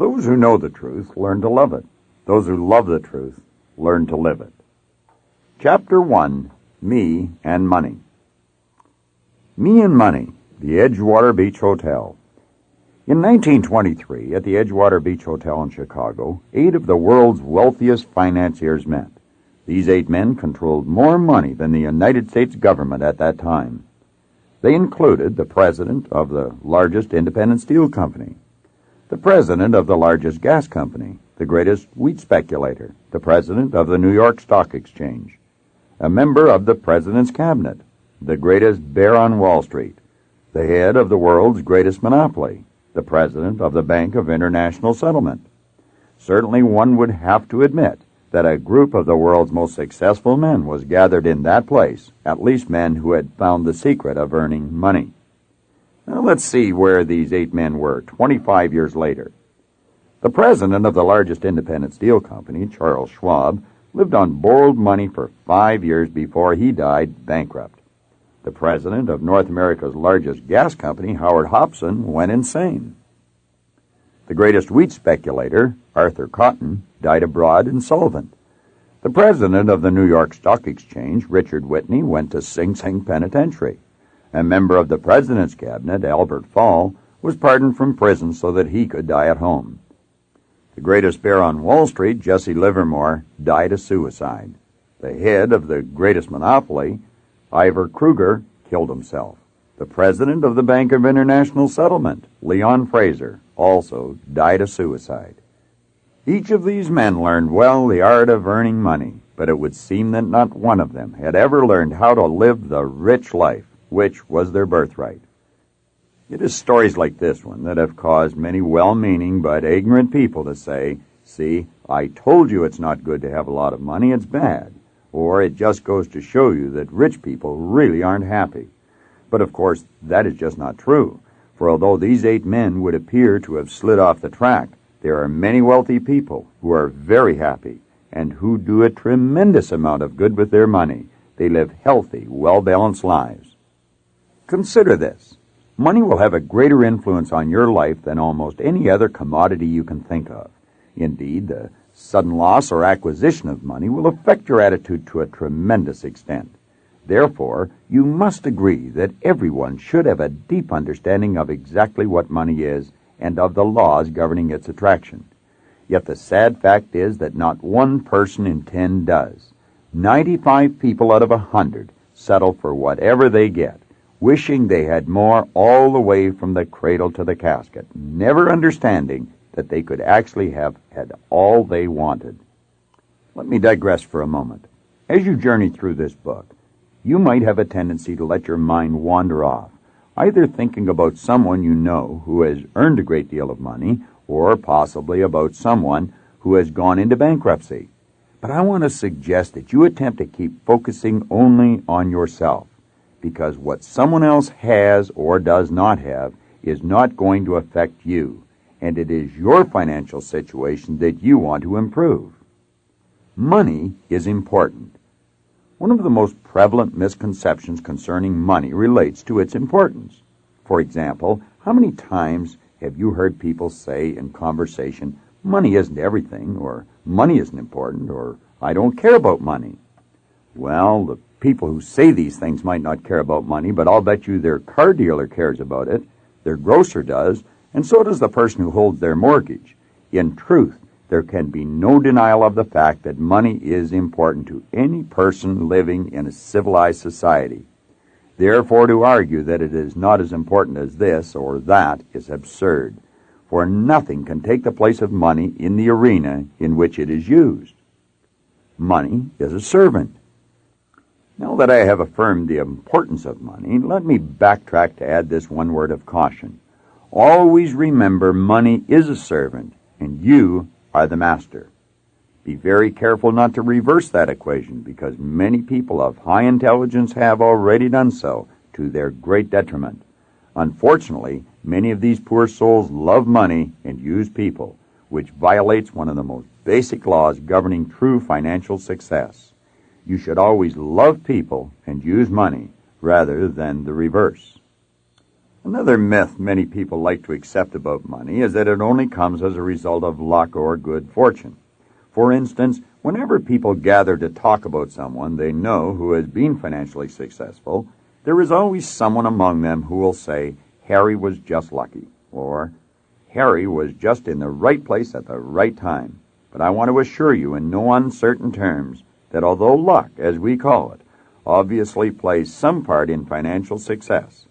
Those who know the truth learn to love it. Those who love the truth learn to live it. Chapter 1, Me and Money. Me and Money, the Edgewater Beach Hotel. In 1923, at the Edgewater Beach Hotel in Chicago, 8 of the world's wealthiest financiers met. These 8 men controlled more money than the United States government at that time. They included the president of the largest independent steel company, the president of the largest gas company, the greatest wheat speculator, the president of the New York Stock Exchange, a member of the president's cabinet, the greatest bear on Wall Street, the head of the world's greatest monopoly, the president of the Bank of International Settlement. Certainly one would have to admit that a group of the world's most successful men was gathered in that place, at least men who had found the secret of earning money. Now let's see where these 8 men were 25 years later. The president of the largest independent steel company, Charles Schwab, lived on borrowed money for 5 years before he died bankrupt. The president of North America's largest gas company, Howard Hopson, went insane. The greatest wheat speculator, Arthur Cotton, died abroad insolvent. The president of the New York Stock Exchange, Richard Whitney, went to Sing Sing Penitentiary. A member of the president's cabinet, Albert Fall, was pardoned from prison so that he could die at home. The greatest bear on Wall Street, Jesse Livermore, died a suicide. The head of the greatest monopoly, Ivor Kruger, killed himself. The president of the Bank of International Settlement, Leon Fraser, also died a suicide. Each of these men learned well the art of earning money, but it would seem that not one of them had ever learned how to live the rich life, which was their birthright. It is stories like this one that have caused many well-meaning but ignorant people to say, "See, I told you it's not good to have a lot of money, it's bad." Or it just goes to show you that rich people really aren't happy. But of course, that is just not true. For although these 8 men would appear to have slid off the track, there are many wealthy people who are very happy and who do a tremendous amount of good with their money. They live healthy, well-balanced lives. Consider this. Money will have a greater influence on your life than almost any other commodity you can think of. Indeed, the sudden loss or acquisition of money will affect your attitude to a tremendous extent. Therefore, you must agree that everyone should have a deep understanding of exactly what money is and of the laws governing its attraction. Yet the sad fact is that not one person in 10 does. 95 people out of 100 settle for whatever they get, wishing they had more all the way from the cradle to the casket, never understanding that they could actually have had all they wanted. Let me digress for a moment. As you journey through this book, you might have a tendency to let your mind wander off, either thinking about someone you know who has earned a great deal of money, or possibly about someone who has gone into bankruptcy. But I want to suggest that you attempt to keep focusing only on yourself, because what someone else has or does not have is not going to affect you, and it is your financial situation that you want to improve. Money is important. One of the most prevalent misconceptions concerning money relates to its importance. For example, how many times have you heard people say in conversation, "Money isn't everything," or "Money isn't important," or "I don't care about money"? Well, the people who say these things might not care about money, but I'll bet you their car dealer cares about it, their grocer does, and so does the person who holds their mortgage. In truth, there can be no denial of the fact that money is important to any person living in a civilized society. Therefore, to argue that it is not as important as this or that is absurd, for nothing can take the place of money in the arena in which it is used. Money is a servant. Now that I have affirmed the importance of money, let me backtrack to add this one word of caution. Always remember money is a servant, and you are the master. Be very careful not to reverse that equation, because many people of high intelligence have already done so, to their great detriment. Unfortunately, many of these poor souls love money and use people, which violates one of the most basic laws governing true financial success. You should always love people and use money, rather than the reverse. Another myth many people like to accept about money is that it only comes as a result of luck or good fortune. For instance, whenever people gather to talk about someone they know who has been financially successful, there is always someone among them who will say, Harry was just lucky, or Harry was just in the right place at the right time. But I want to assure you in no uncertain terms that although luck, as we call it, obviously plays some part in financial success,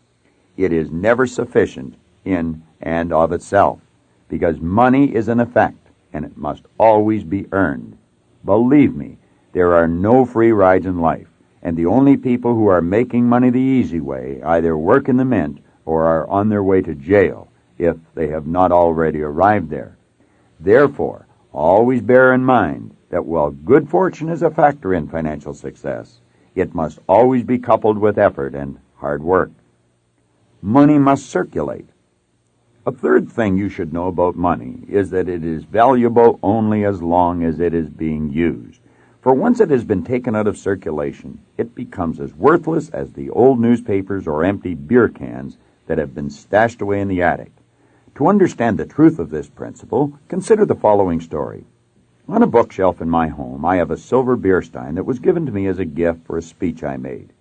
it is never sufficient in and of itself, because money is an effect, and it must always be earned. Believe me, there are no free rides in life, and the only people who are making money the easy way either work in the mint or are on their way to jail, if they have not already arrived there. Therefore, always bear in mind that while good fortune is a factor in financial success, it must always be coupled with effort and hard work. Money must circulate. A third thing you should know about money is that it is valuable only as long as it is being used. For once it has been taken out of circulation, it becomes as worthless as the old newspapers or empty beer cans that have been stashed away in the attic. To understand the truth of this principle, consider the following story. On a bookshelf in my home, I have a silver beer stein that was given to me as a gift for a speech I made.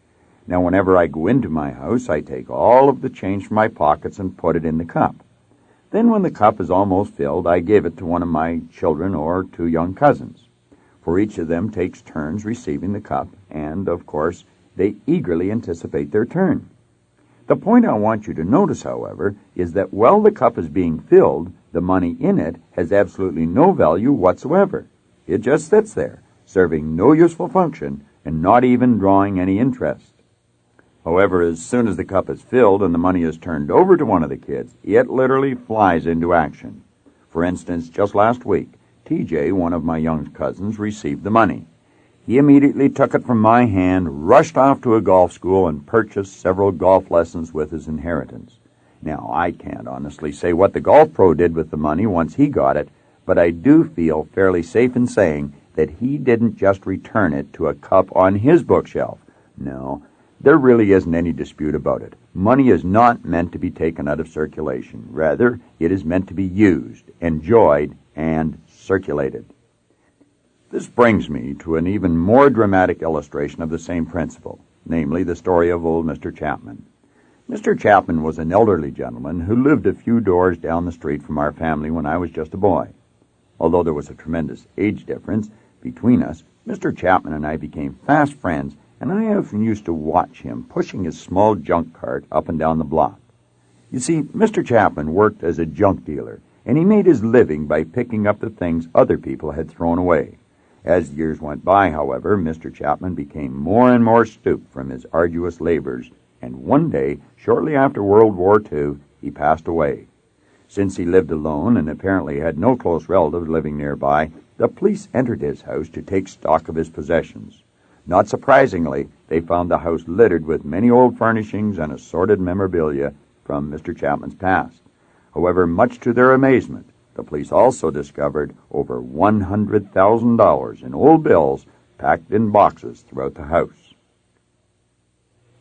Now, whenever I go into my house, I take all of the change from my pockets and put it in the cup. Then when the cup is almost filled, I give it to one of my children or two young cousins. For each of them takes turns receiving the cup, and, of course, they eagerly anticipate their turn. The point I want you to notice, however, is that while the cup is being filled, the money in it has absolutely no value whatsoever. It just sits there, serving no useful function and not even drawing any interest. However, as soon as the cup is filled and the money is turned over to one of the kids, it literally flies into action. For instance, just last week, TJ, one of my young cousins, received the money. He immediately took it from my hand, rushed off to a golf school, and purchased several golf lessons with his inheritance. Now, I can't honestly say what the golf pro did with the money once he got it, but I do feel fairly safe in saying that he didn't just return it to a cup on his bookshelf. No, there really isn't any dispute about it. Money is not meant to be taken out of circulation. Rather, it is meant to be used, enjoyed, and circulated. This brings me to an even more dramatic illustration of the same principle, namely the story of old Mr. Chapman. Mr. Chapman was an elderly gentleman who lived a few doors down the street from our family when I was just a boy. Although there was a tremendous age difference between us, Mr. Chapman and I became fast friends, and I often used to watch him pushing his small junk cart up and down the block. You see, Mr. Chapman worked as a junk dealer, and he made his living by picking up the things other people had thrown away. As years went by, however, Mr. Chapman became more and more stooped from his arduous labors, and one day, shortly after World War II, he passed away. Since he lived alone and apparently had no close relatives living nearby, the police entered his house to take stock of his possessions. Not surprisingly, they found the house littered with many old furnishings and assorted memorabilia from Mr. Chapman's past. However, much to their amazement, the police also discovered over $100,000 in old bills packed in boxes throughout the house.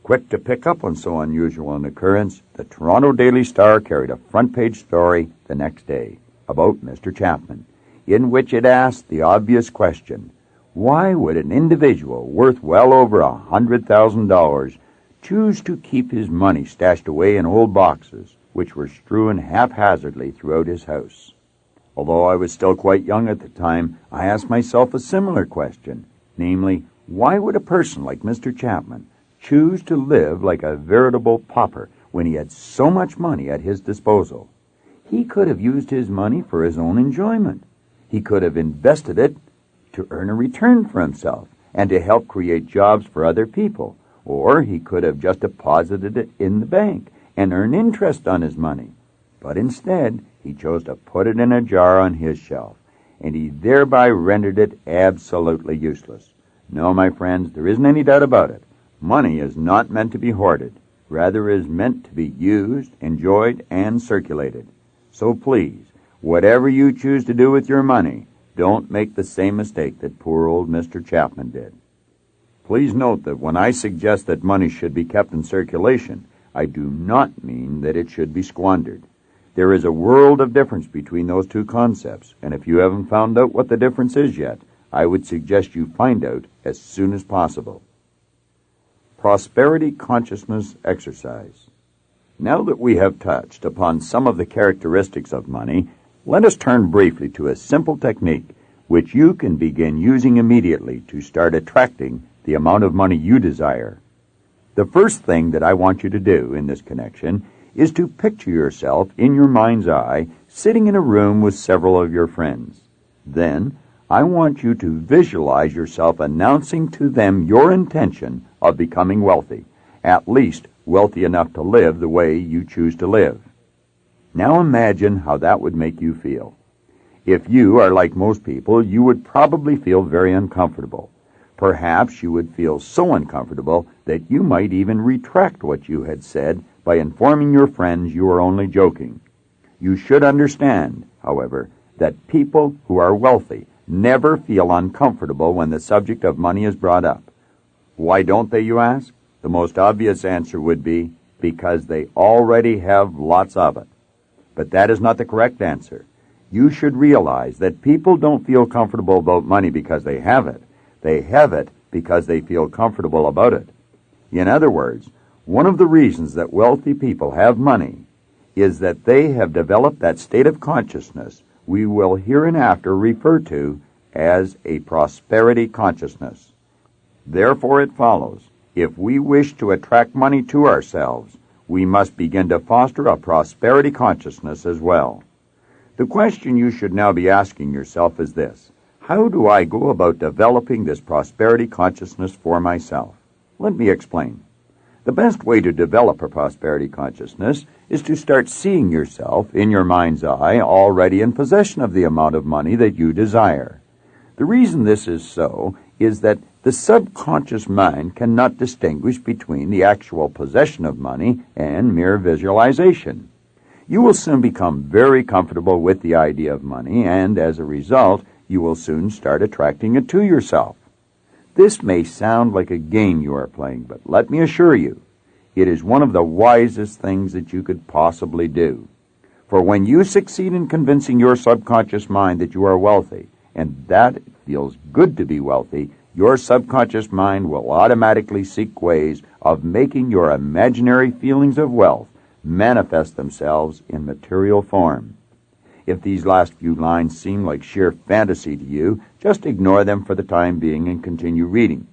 Quick to pick up on so unusual an occurrence, the Toronto Daily Star carried a front-page story the next day about Mr. Chapman, in which it asked the obvious question, why would an individual worth well over $100,000 choose to keep his money stashed away in old boxes, which were strewn haphazardly throughout his house? Although I was still quite young at the time, I asked myself a similar question, namely, why would a person like Mr. Chapman choose to live like a veritable pauper when he had so much money at his disposal? He could have used his money for his own enjoyment. He could have invested it to earn a return for himself and to help create jobs for other people, or he could have just deposited it in the bank and earned interest on his money. But instead, he chose to put it in a jar on his shelf, and he thereby rendered it absolutely useless. No, my friends, there isn't any doubt about it. Money is not meant to be hoarded. Rather, it is meant to be used, enjoyed, and circulated. So please, whatever you choose to do with your money, don't make the same mistake that poor old Mr. Chapman did. Please note that when I suggest that money should be kept in circulation, I do not mean that it should be squandered. There is a world of difference between those two concepts, and if you haven't found out what the difference is yet, I would suggest you find out as soon as possible. Prosperity Consciousness Exercise. Now that we have touched upon some of the characteristics of money, let us turn briefly to a simple technique which you can begin using immediately to start attracting the amount of money you desire. The first thing that I want you to do in this connection is to picture yourself in your mind's eye sitting in a room with several of your friends. Then, I want you to visualize yourself announcing to them your intention of becoming wealthy, at least wealthy enough to live the way you choose to live. Now imagine how that would make you feel. If you are like most people, you would probably feel very uncomfortable. Perhaps you would feel so uncomfortable that you might even retract what you had said by informing your friends you were only joking. You should understand, however, that people who are wealthy never feel uncomfortable when the subject of money is brought up. Why don't they, you ask? The most obvious answer would be because they already have lots of it. But that is not the correct answer. You should realize that people don't feel comfortable about money because they have it. They have it because they feel comfortable about it. In other words, one of the reasons that wealthy people have money is that they have developed that state of consciousness we will hereinafter refer to as a prosperity consciousness. Therefore, it follows, if we wish to attract money to ourselves, we must begin to foster a prosperity consciousness as well. The question you should now be asking yourself is this: how do I go about developing this prosperity consciousness for myself? Let me explain. The best way to develop a prosperity consciousness is to start seeing yourself in your mind's eye already in possession of the amount of money that you desire. The reason this is so is that the subconscious mind cannot distinguish between the actual possession of money and mere visualization. You will soon become very comfortable with the idea of money, and as a result, you will soon start attracting it to yourself. This may sound like a game you are playing, but let me assure you, it is one of the wisest things that you could possibly do. For when you succeed in convincing your subconscious mind that you are wealthy, and that it feels good to be wealthy, your subconscious mind will automatically seek ways of making your imaginary feelings of wealth manifest themselves in material form. If these last few lines seem like sheer fantasy to you, just ignore them for the time being and continue reading.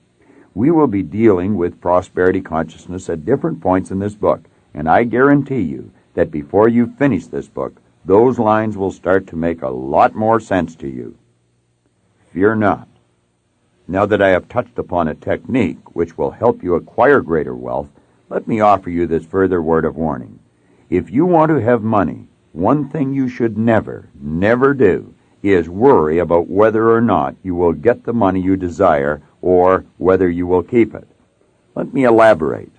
We will be dealing with prosperity consciousness at different points in this book, and I guarantee you that before you finish this book, those lines will start to make a lot more sense to you. Fear not. Now that I have touched upon a technique which will help you acquire greater wealth, let me offer you this further word of warning. If you want to have money, one thing you should never do is worry about whether or not you will get the money you desire or whether you will keep it. Let me elaborate.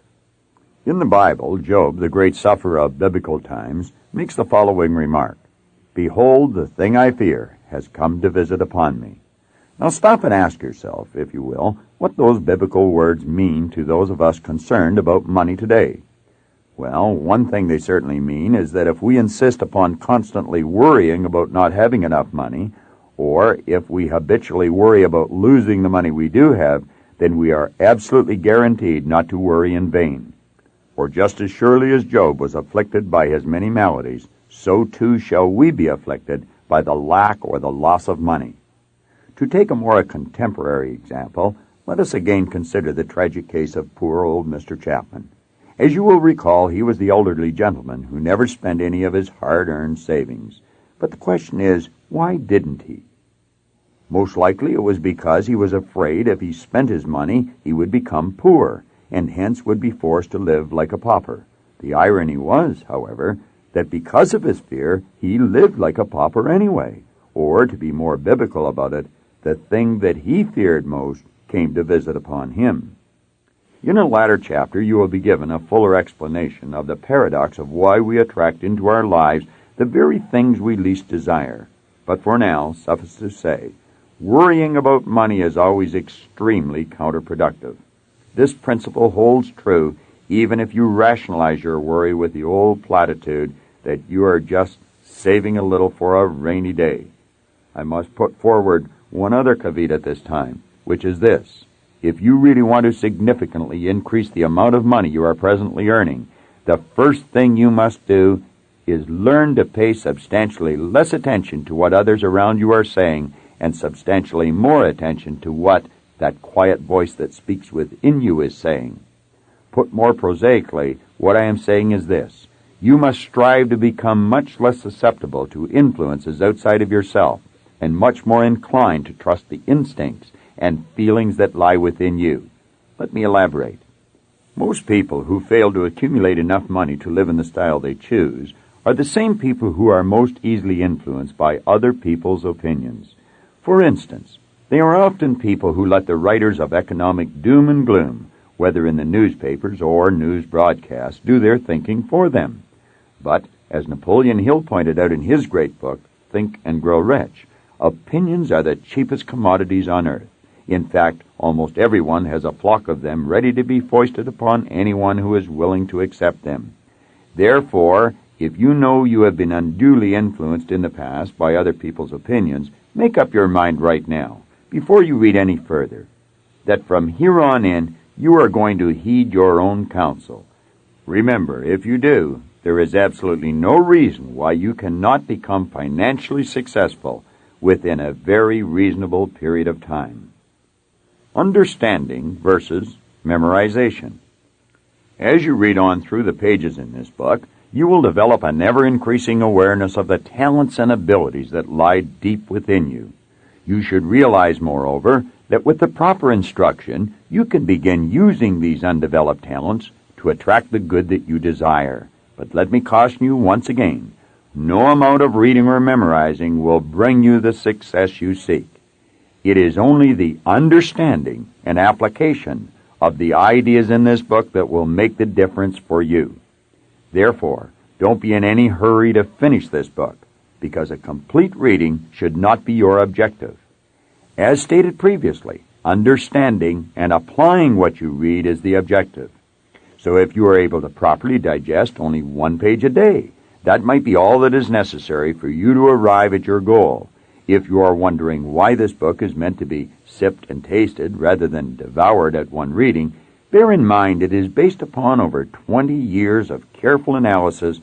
In the Bible, Job, the great sufferer of biblical times, makes the following remark: "Behold, the thing I fear has come to visit upon me." Now stop and ask yourself, if you will, what those biblical words mean to those of us concerned about money today. Well, one thing they certainly mean is that if we insist upon constantly worrying about not having enough money, or if we habitually worry about losing the money we do have, then we are absolutely guaranteed not to worry in vain. For just as surely as Job was afflicted by his many maladies, so too shall we be afflicted by the lack or the loss of money. To take a more contemporary example, let us again consider the tragic case of poor old Mr. Chapman. As you will recall, he was the elderly gentleman who never spent any of his hard-earned savings. But the question is, why didn't he? Most likely it was because he was afraid if he spent his money, he would become poor, and hence would be forced to live like a pauper. The irony was, however, that because of his fear, he lived like a pauper anyway. Or, to be more biblical about it, the thing that he feared most came to visit upon him. In a latter chapter, you will be given a fuller explanation of the paradox of why we attract into our lives the very things we least desire. But for now, suffice to say, worrying about money is always extremely counterproductive. This principle holds true even if you rationalize your worry with the old platitude that you are just saving a little for a rainy day. I must put forward one other caveat at this time, which is this. If you really want to significantly increase the amount of money you are presently earning, the first thing you must do is learn to pay substantially less attention to what others around you are saying and substantially more attention to what that quiet voice that speaks within you is saying. Put more prosaically, what I am saying is this. You must strive to become much less susceptible to influences outside of yourself and much more inclined to trust the instincts and feelings that lie within you. Let me elaborate. Most people who fail to accumulate enough money to live in the style they choose are the same people who are most easily influenced by other people's opinions. For instance, they are often people who let the writers of economic doom and gloom, whether in the newspapers or news broadcasts, do their thinking for them. But, as Napoleon Hill pointed out in his great book, Think and Grow Rich, opinions are the cheapest commodities on earth. In fact, almost everyone has a flock of them ready to be foisted upon anyone who is willing to accept them. Therefore, if you know you have been unduly influenced in the past by other people's opinions, make up your mind right now, before you read any further, that from here on in, you are going to heed your own counsel. Remember, if you do, there is absolutely no reason why you cannot become financially successful within a very reasonable period of time. Understanding versus memorization. As you read on through the pages in this book, you will develop an ever-increasing awareness of the talents and abilities that lie deep within you. You should realize, moreover, that with the proper instruction, you can begin using these undeveloped talents to attract the good that you desire. But let me caution you once again, no amount of reading or memorizing will bring you the success you seek. It is only the understanding and application of the ideas in this book that will make the difference for you. Therefore, don't be in any hurry to finish this book, because a complete reading should not be your objective. As stated previously, understanding and applying what you read is the objective. So if you are able to properly digest only one page a day, that might be all that is necessary for you to arrive at your goal. If you are wondering why this book is meant to be sipped and tasted rather than devoured at one reading, bear in mind it is based upon over 20 years of careful analysis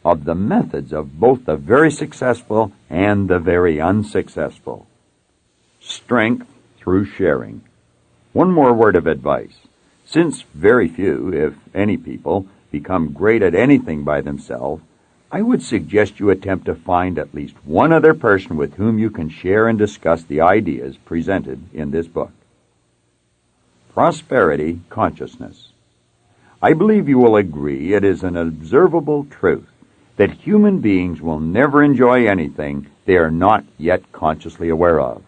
of the methods of both the very successful and the very unsuccessful. Strength through sharing. One more word of advice. Since very few, if any people, become great at anything by themselves, I would suggest you attempt to find at least one other person with whom you can share and discuss the ideas presented in this book. Prosperity consciousness. I believe you will agree it is an observable truth that human beings will never enjoy anything they are not yet consciously aware of.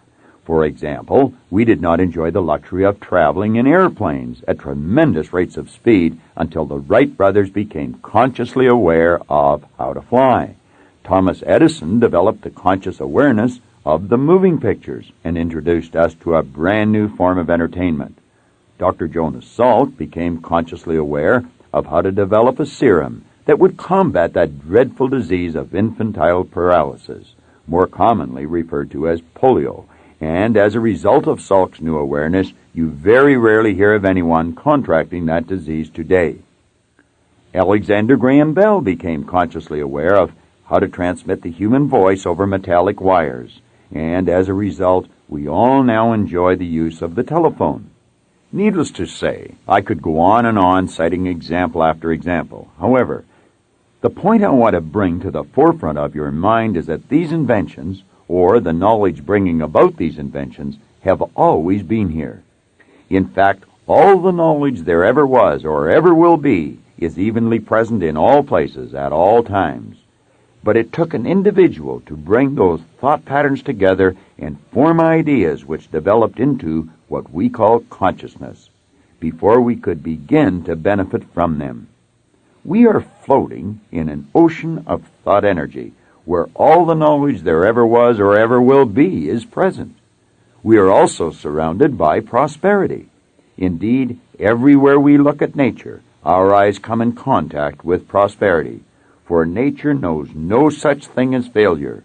For example, we did not enjoy the luxury of traveling in airplanes at tremendous rates of speed until the Wright brothers became consciously aware of how to fly. Thomas Edison developed the conscious awareness of the moving pictures and introduced us to a brand new form of entertainment. Dr. Jonas Salk became consciously aware of how to develop a serum that would combat that dreadful disease of infantile paralysis, more commonly referred to as polio. And as a result of Salk's new awareness, you very rarely hear of anyone contracting that disease today. Alexander Graham Bell became consciously aware of how to transmit the human voice over metallic wires, and as a result, we all now enjoy the use of the telephone. Needless to say, I could go on and on citing example after example. However, the point I want to bring to the forefront of your mind is that these inventions, or the knowledge bringing about these inventions, have always been here. In fact, all the knowledge there ever was or ever will be is evenly present in all places at all times. But it took an individual to bring those thought patterns together and form ideas which developed into what we call consciousness, before we could begin to benefit from them. We are floating in an ocean of thought energy, where all the knowledge there ever was or ever will be is present. We are also surrounded by prosperity. Indeed, everywhere we look at nature, our eyes come in contact with prosperity, for nature knows no such thing as failure.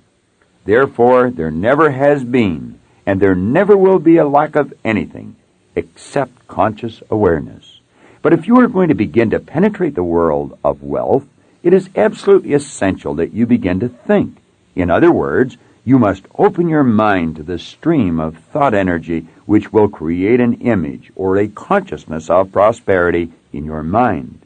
Therefore, there never has been, and there never will be a lack of anything, except conscious awareness. But if you are going to begin to penetrate the world of wealth, it is absolutely essential that you begin to think. In other words, you must open your mind to the stream of thought energy which will create an image or a consciousness of prosperity in your mind.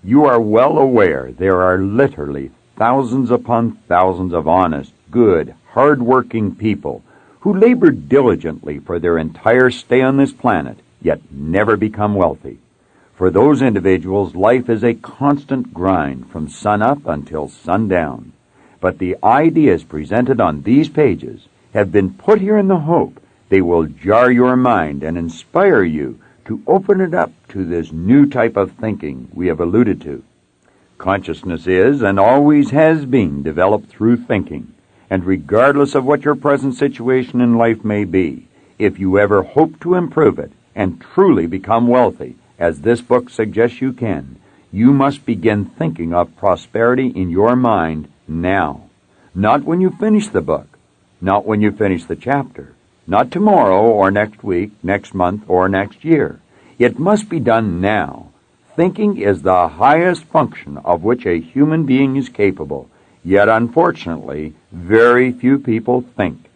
You are well aware there are literally thousands upon thousands of honest, good, hard-working people who labor diligently for their entire stay on this planet, yet never become wealthy. For those individuals, life is a constant grind from sun up until sundown. But the ideas presented on these pages have been put here in the hope they will jar your mind and inspire you to open it up to this new type of thinking we have alluded to. Consciousness is and always has been developed through thinking, and regardless of what your present situation in life may be, if you ever hope to improve it and truly become wealthy, as this book suggests you can, you must begin thinking of prosperity in your mind now. Not when you finish the book, not when you finish the chapter, not tomorrow or next week, next month, or next year. It must be done now. Thinking is the highest function of which a human being is capable, yet unfortunately, very few people think.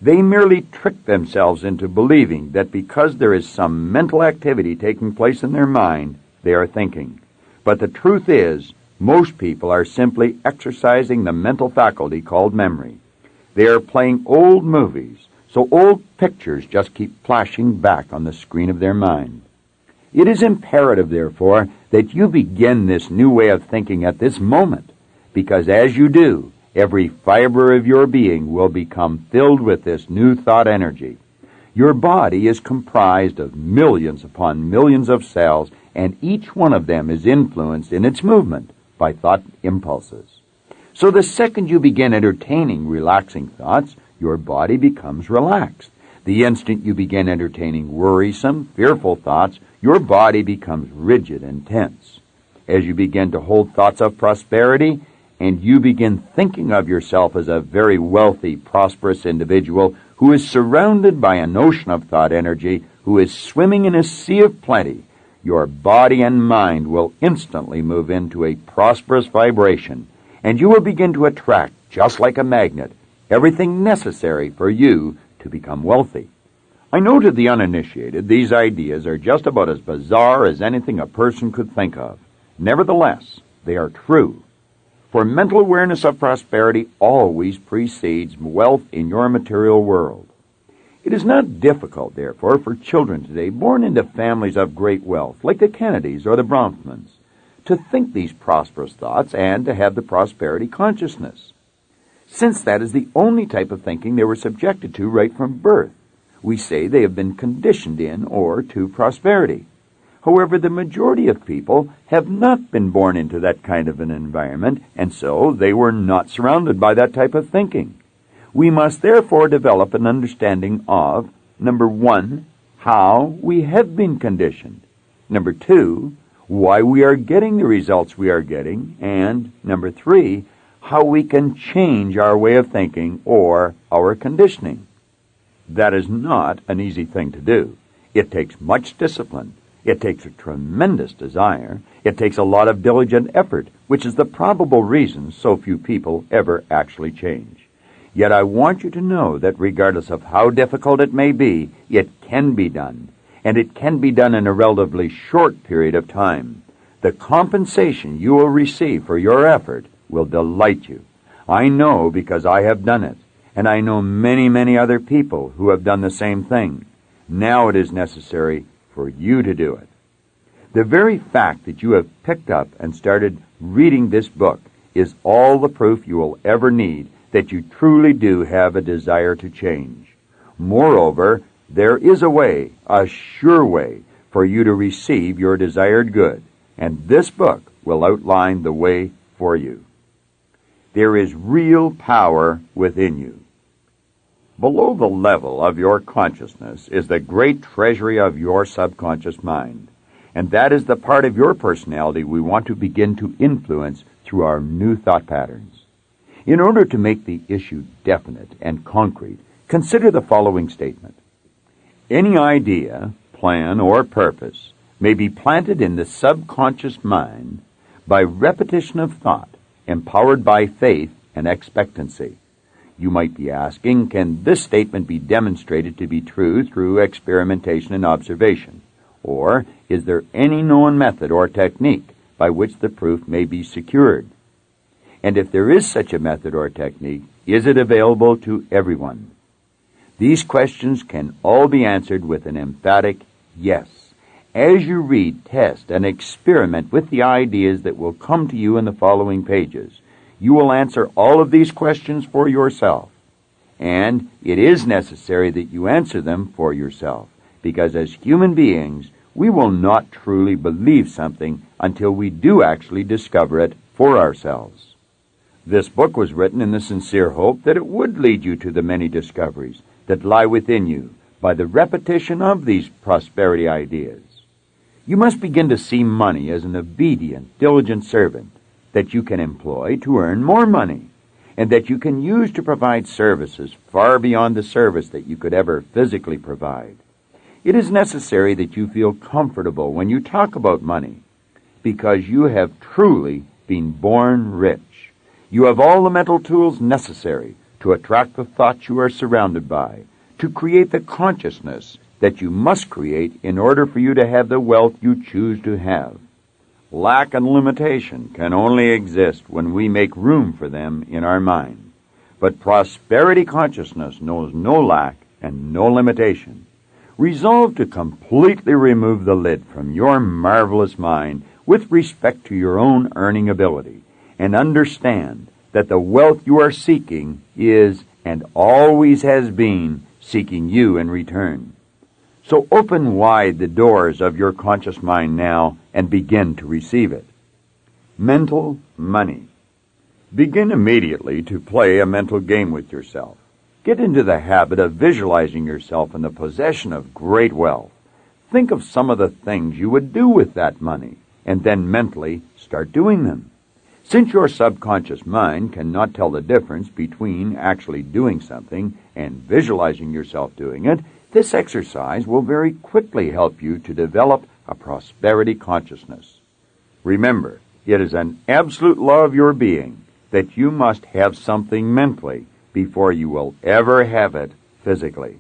They merely trick themselves into believing that because there is some mental activity taking place in their mind, they are thinking. But the truth is, most people are simply exercising the mental faculty called memory. They are playing old movies, so old pictures just keep flashing back on the screen of their mind. It is imperative, therefore, that you begin this new way of thinking at this moment, because as you do, every fiber of your being will become filled with this new thought energy. Your body is comprised of millions upon millions of cells, and each one of them is influenced in its movement by thought impulses. So the second you begin entertaining relaxing thoughts, your body becomes relaxed. The instant you begin entertaining worrisome, fearful thoughts, your body becomes rigid and tense. As you begin to hold thoughts of prosperity, and you begin thinking of yourself as a very wealthy, prosperous individual who is surrounded by an ocean of thought energy, who is swimming in a sea of plenty, your body and mind will instantly move into a prosperous vibration, and you will begin to attract, just like a magnet, everything necessary for you to become wealthy. I know to the uninitiated these ideas are just about as bizarre as anything a person could think of. Nevertheless, they are true. For mental awareness of prosperity always precedes wealth in your material world. It is not difficult, therefore, for children today born into families of great wealth, like the Kennedys or the Bronfmans, to think these prosperous thoughts and to have the prosperity consciousness, since that is the only type of thinking they were subjected to right from birth. We say they have been conditioned in or to prosperity. However, the majority of people have not been born into that kind of an environment, and so they were not surrounded by that type of thinking. We must therefore develop an understanding of, number 1, how we have been conditioned, number 2, why we are getting the results we are getting, and number 3, how we can change our way of thinking or our conditioning. That is not an easy thing to do. It takes much discipline. It takes a tremendous desire. It takes a lot of diligent effort, which is the probable reason so few people ever actually change. Yet I want you to know that regardless of how difficult it may be, it can be done, and it can be done in a relatively short period of time. The compensation you will receive for your effort will delight you. I know because I have done it, and I know many, many other people who have done the same thing. Now it is necessary for you to do it. The very fact that you have picked up and started reading this book is all the proof you will ever need that you truly do have a desire to change. Moreover, there is a way, a sure way, for you to receive your desired good, and this book will outline the way for you. There is real power within you. Below the level of your consciousness is the great treasury of your subconscious mind. And that is the part of your personality we want to begin to influence through our new thought patterns. In order to make the issue definite and concrete, consider the following statement. Any idea, plan, or purpose may be planted in the subconscious mind by repetition of thought, empowered by faith and expectancy. You might be asking, can this statement be demonstrated to be true through experimentation and observation? Or is there any known method or technique by which the proof may be secured? And if there is such a method or technique, is it available to everyone? These questions can all be answered with an emphatic yes. As you read, test, and experiment with the ideas that will come to you in the following pages, you will answer all of these questions for yourself. And it is necessary that you answer them for yourself, because as human beings, we will not truly believe something until we do actually discover it for ourselves. This book was written in the sincere hope that it would lead you to the many discoveries that lie within you by the repetition of these prosperity ideas. You must begin to see money as an obedient, diligent servant that you can employ to earn more money, and that you can use to provide services far beyond the service that you could ever physically provide. It is necessary that you feel comfortable when you talk about money, because you have truly been born rich. You have all the mental tools necessary to attract the thoughts you are surrounded by, to create the consciousness that you must create in order for you to have the wealth you choose to have. Lack and limitation can only exist when we make room for them in our mind. But prosperity consciousness knows no lack and no limitation. Resolve to completely remove the lid from your marvelous mind with respect to your own earning ability, and understand that the wealth you are seeking is, and always has been, seeking you in return. So open wide the doors of your conscious mind now and begin to receive it. Mental money. Begin immediately to play a mental game with yourself. Get into the habit of visualizing yourself in the possession of great wealth. Think of some of the things you would do with that money, and then mentally start doing them. Since your subconscious mind cannot tell the difference between actually doing something and visualizing yourself doing it, this exercise will very quickly help you to develop a prosperity consciousness. Remember, it is an absolute law of your being that you must have something mentally before you will ever have it physically.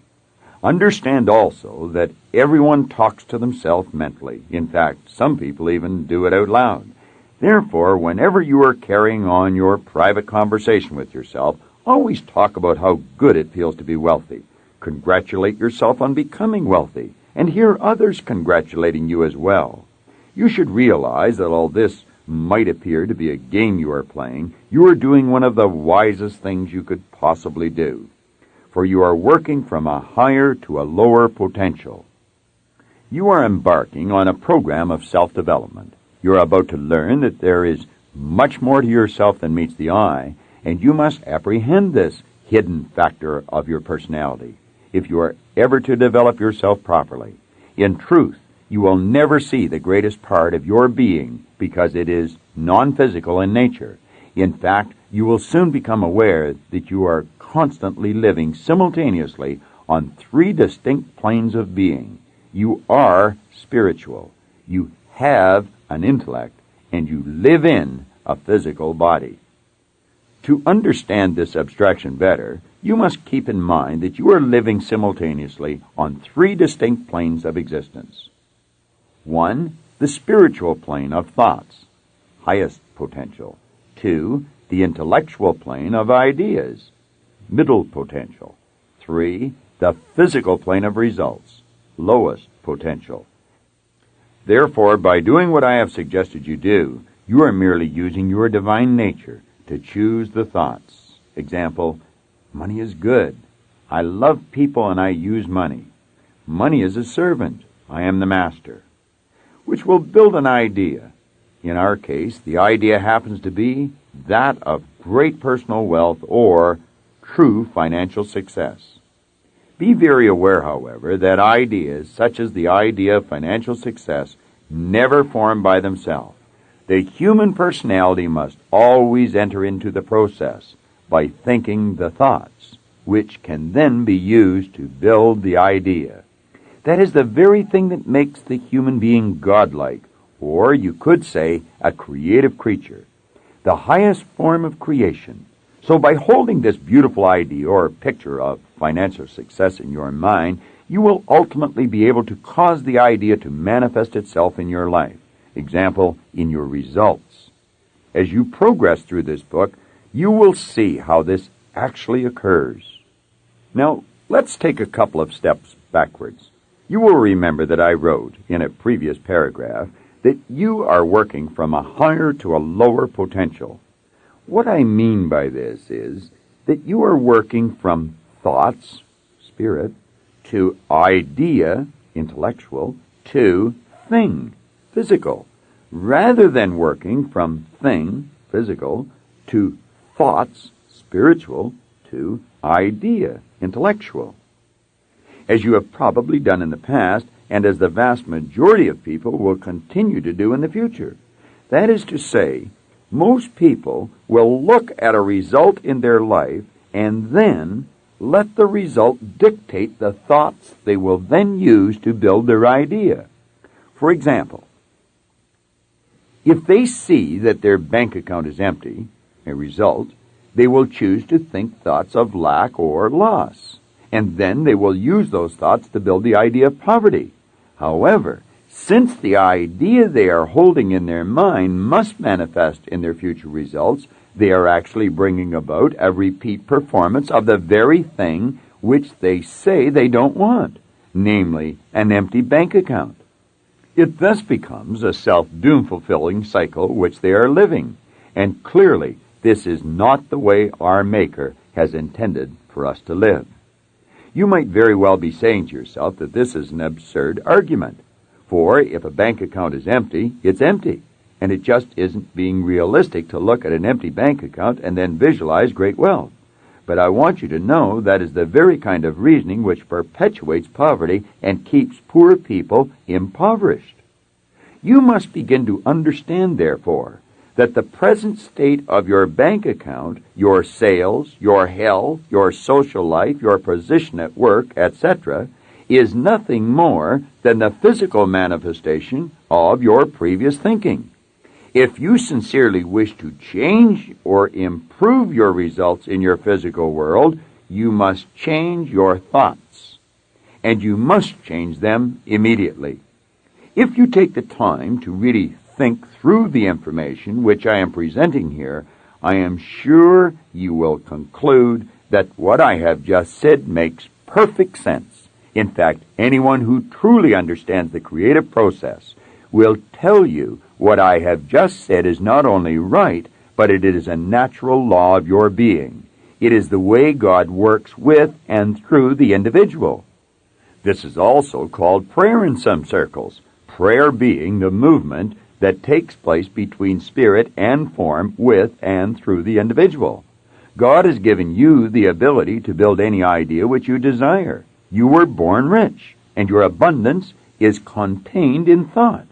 Understand also that everyone talks to themselves mentally. In fact, some people even do it out loud. Therefore, whenever you are carrying on your private conversation with yourself, always talk about how good it feels to be wealthy. Congratulate yourself on becoming wealthy, and hear others congratulating you as well. You should realize that all this might appear to be a game you are playing. You are doing one of the wisest things you could possibly do, for you are working from a higher to a lower potential. You are embarking on a program of self-development. You are about to learn that there is much more to yourself than meets the eye, and you must apprehend this hidden factor of your personality if you are ever to develop yourself properly. In truth, you will never see the greatest part of your being because it is non-physical in nature. In fact, you will soon become aware that you are constantly living simultaneously on three distinct planes of being. You are spiritual, you have an intellect, and you live in a physical body. To understand this abstraction better, you must keep in mind that you are living simultaneously on three distinct planes of existence. 1. The spiritual plane of thoughts, highest potential. 2. The intellectual plane of ideas, middle potential. 3. The physical plane of results, lowest potential. Therefore, by doing what I have suggested you do, you are merely using your divine nature to choose the thoughts. Example, money is good. I love people and I use money. Money is a servant. I am the master. Which will build an idea. In our case, the idea happens to be that of great personal wealth or true financial success. Be very aware, however, that ideas such as the idea of financial success never form by themselves. The human personality must always enter into the process by thinking the thoughts, which can then be used to build the idea. That is the very thing that makes the human being godlike, or you could say a creative creature, the highest form of creation. So by holding this beautiful idea or picture of financial success in your mind, you will ultimately be able to cause the idea to manifest itself in your life. Example, in your results. As you progress through this book, you will see how this actually occurs. Now, let's take a couple of steps backwards. You will remember that I wrote in a previous paragraph that you are working from a higher to a lower potential. What I mean by this is that you are working from thoughts, spirit, to idea, intellectual, to thing, physical, rather than working from thing, physical, to thoughts, spiritual, to idea, intellectual. As you have probably done in the past, and as the vast majority of people will continue to do in the future. That is to say, most people will look at a result in their life and then let the result dictate the thoughts they will then use to build their idea. For example, if they see that their bank account is empty, a result, they will choose to think thoughts of lack or loss, and then they will use those thoughts to build the idea of poverty. However, since the idea they are holding in their mind must manifest in their future results, they are actually bringing about a repeat performance of the very thing which they say they don't want, namely an empty bank account. It thus becomes a self-doom-fulfilling cycle which they are living, and clearly this is not the way our Maker has intended for us to live. You might very well be saying to yourself that this is an absurd argument, for if a bank account is empty, it's empty, and it just isn't being realistic to look at an empty bank account and then visualize great wealth. But I want you to know that is the very kind of reasoning which perpetuates poverty and keeps poor people impoverished. You must begin to understand, therefore, that the present state of your bank account, your sales, your health, your social life, your position at work, etc., is nothing more than the physical manifestation of your previous thinking. If you sincerely wish to change or improve your results in your physical world, you must change your thoughts, and you must change them immediately. If you take the time to really think through the information which I am presenting here, I am sure you will conclude that what I have just said makes perfect sense. In fact, anyone who truly understands the creative process will tell you what I have just said is not only right, but it is a natural law of your being. It is the way God works with and through the individual. This is also called prayer in some circles, prayer being the movement that takes place between spirit and form with and through the individual. God has given you the ability to build any idea which you desire. You were born rich, and your abundance is contained in thought.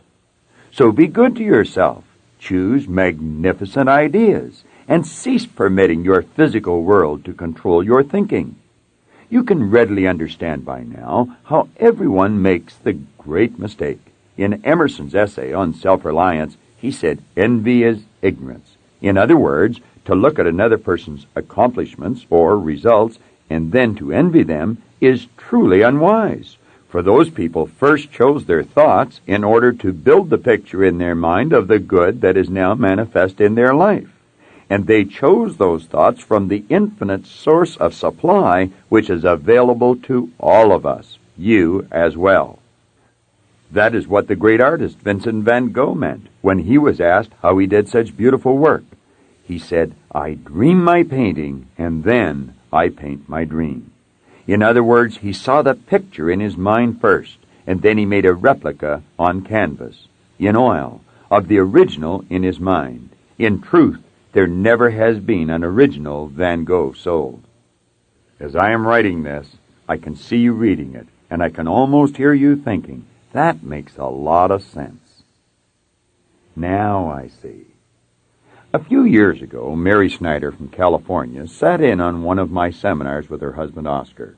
So be good to yourself. Choose magnificent ideas, and cease permitting your physical world to control your thinking. You can readily understand by now how everyone makes the great mistake. In Emerson's essay on self-reliance, he said, envy is ignorance. In other words, to look at another person's accomplishments or results and then to envy them is truly unwise. For those people first chose their thoughts in order to build the picture in their mind of the good that is now manifest in their life. And they chose those thoughts from the infinite source of supply which is available to all of us, you as well. That is what the great artist Vincent van Gogh meant when he was asked how he did such beautiful work. He said, I dream my painting, and then I paint my dream. In other words, he saw the picture in his mind first, and then he made a replica on canvas, in oil, of the original in his mind. In truth, there never has been an original Van Gogh sold. As I am writing this, I can see you reading it, and I can almost hear you thinking, that makes a lot of sense. Now I see. A few years ago, Mary Snyder from California sat in on one of my seminars with her husband Oscar.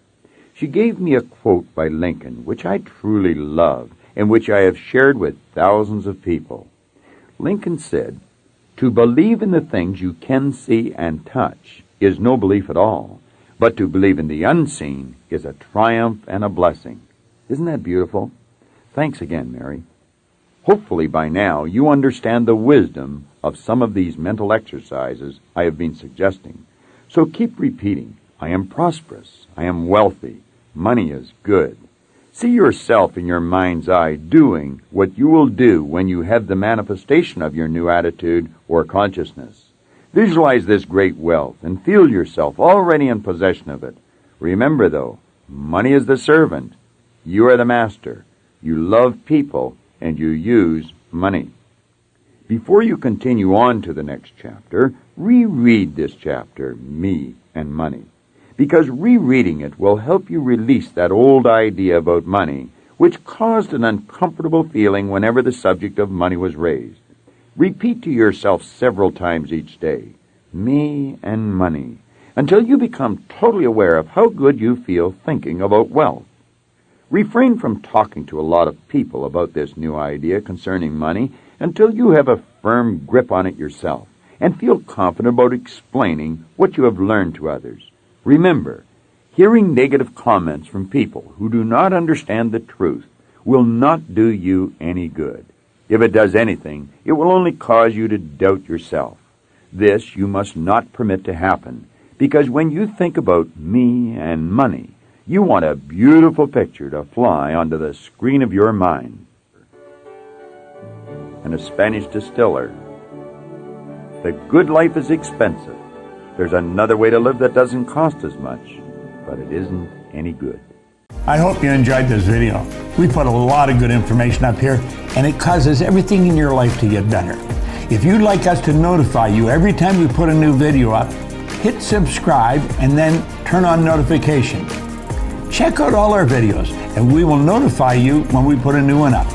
She gave me a quote by Lincoln, which I truly love and which I have shared with thousands of people. Lincoln said, "To believe in the things you can see and touch is no belief at all, but to believe in the unseen is a triumph and a blessing." Isn't that beautiful? Thanks again, Mary. Hopefully by now you understand the wisdom of some of these mental exercises I have been suggesting. So keep repeating, I am prosperous, I am wealthy, money is good. See yourself in your mind's eye doing what you will do when you have the manifestation of your new attitude or consciousness. Visualize this great wealth and feel yourself already in possession of it. Remember, though, money is the servant. You are the master. You love people and you use money. Before you continue on to the next chapter, reread this chapter, Me and Money, because rereading it will help you release that old idea about money, which caused an uncomfortable feeling whenever the subject of money was raised. Repeat to yourself several times each day, Me and Money, until you become totally aware of how good you feel thinking about wealth. Refrain from talking to a lot of people about this new idea concerning money until you have a firm grip on it yourself and feel confident about explaining what you have learned to others. Remember, hearing negative comments from people who do not understand the truth will not do you any good. If it does anything, it will only cause you to doubt yourself. This you must not permit to happen, because when you think about me and money, you want a beautiful picture to fly onto the screen of your mind. And a Spanish distiller, the good life is expensive. There's another way to live that doesn't cost as much, but it isn't any good. I hope you enjoyed this video. We put a lot of good information up here, and it causes everything in your life to get better. If you'd like us to notify you every time we put a new video up, hit subscribe and then turn on notifications. Check out all our videos, and we will notify you when we put a new one up.